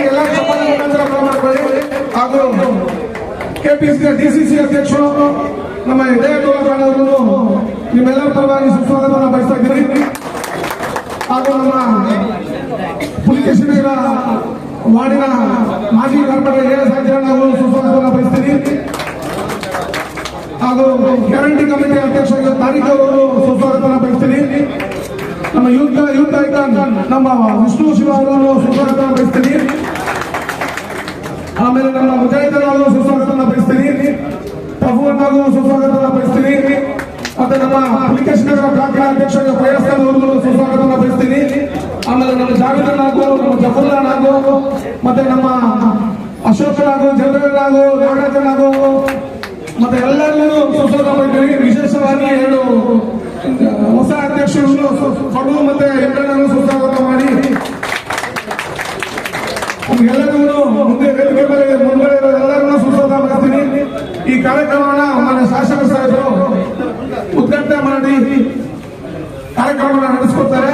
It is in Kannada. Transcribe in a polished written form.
ಎಲ್ಲ ಮಾಡ್ಕೊಳ್ಳಿ. ಹಾಗೂ ಕೆಪಿಸಿಸಿ ಡಿಸಿಸಿ ಅಧ್ಯಕ್ಷರು ನಮ್ಮ ವಿಜಯಗೌಡರವರು ನಿಮ್ಮೆಲ್ಲರ ಪರವಾಗಿ ಸುಸ್ವಾಗತವನ್ನು ಬಯಸ್ತಾ ಇದ್ದೀನಿ. ಹಾಗೂ ನಮ್ಮ ಪುಲಿಕೇಶಿನ ವಾರ್ಡಿನ ಮಾಜಿ ಕಾರ್ಪೊರೇಟರ್ ಎ ಸಾಂಜರಣ್ಣ ಸುಸ್ವಾಗತವನ್ನು ಬಯಸ್ತೀನಿ. ಹಾಗೂ ಗ್ಯಾರಂಟಿ ಕಮಿಟಿ ಅಧ್ಯಕ್ಷ ತಾರೀಖ್ ಅವರು ಸುಸ್ವಾಗತವನ್ನು ಬಯಸ್ತೀನಿ. ನಮ್ಮ ಯೂತ್ ಐಕಾನ್ ನಮ್ಮ ವಿಷ್ಣು ಶಿವ ಅವರು ಸುಸ್ವಾಗತವನ್ನು ಬಯಸ್ತೀನಿ. ಆಮೇಲೆ ನಮ್ಮ ಮುಜಾಹಿದನ್ ಅವರು ಸುಸ್ವಾಗತವನ್ನು ಬಯಸ್ತೀನಿ. ಪ್ರಭುವನ್ ಅವರು ಸುಸ್ವಾಗತವನ್ನು ಬಯಸ್ತೀನಿ. ಮತ್ತೆ ನಮ್ಮ ಪುಲಿಕೇಶ್ ನಗರ ಬ್ಲಾಕ್ ಅಧ್ಯಕ್ಷ ಪ್ರಯಾಸ್ಕರ್ ಅವರು ಸುಸ್ವಾಗತವನ್ನು ಬಯಸ್ತೀನಿ. ಆಮೇಲೆ ನಮ್ಮ ಜಾವೇದನ್ ಹಾಗೂ ನಮ್ಮ ಜಫರ್ಲಾನ್ ಹಾಗೂ ಮತ್ತೆ ನಮ್ಮ ಅಶೋಕ್ ಹಾಗೂ ಜಗನ್ ಹಾಗೂ ನಾಗರಾಜನ್ ಹಾಗೂ ಮತ್ತೆ ಎಲ್ಲರಿಗೂ ಸುಸ್ವಾಗತ ಬಯಸ್ತೀನಿ. ವಿಶೇಷವಾಗಿ 2 ಹೊಸ ಅಧ್ಯಕ್ಷರು ಫಡು ಮತ್ತೆ ಎಲ್ಲರೂ ಸುಸ್ವಾಗತ ಮಾಡಿ ಎಲ್ಲರಿಗೂ ಮುಂದೆ ಎಲ್ಲರಿಗೂ ಸುಸ್ವಾಗತ ಬಯಸ್ತೀನಿ. ಈ ಕಾರ್ಯಕ್ರಮನ ನಮ್ಮ ಶಾಸಕ ಸಾಹೇಬರು ಉದ್ಘಾಟನೆ ಮಾಡಿ ಕಾರ್ಯಕ್ರಮವನ್ನು ನಡೆಸ್ಕೊಡ್ತಾರೆ.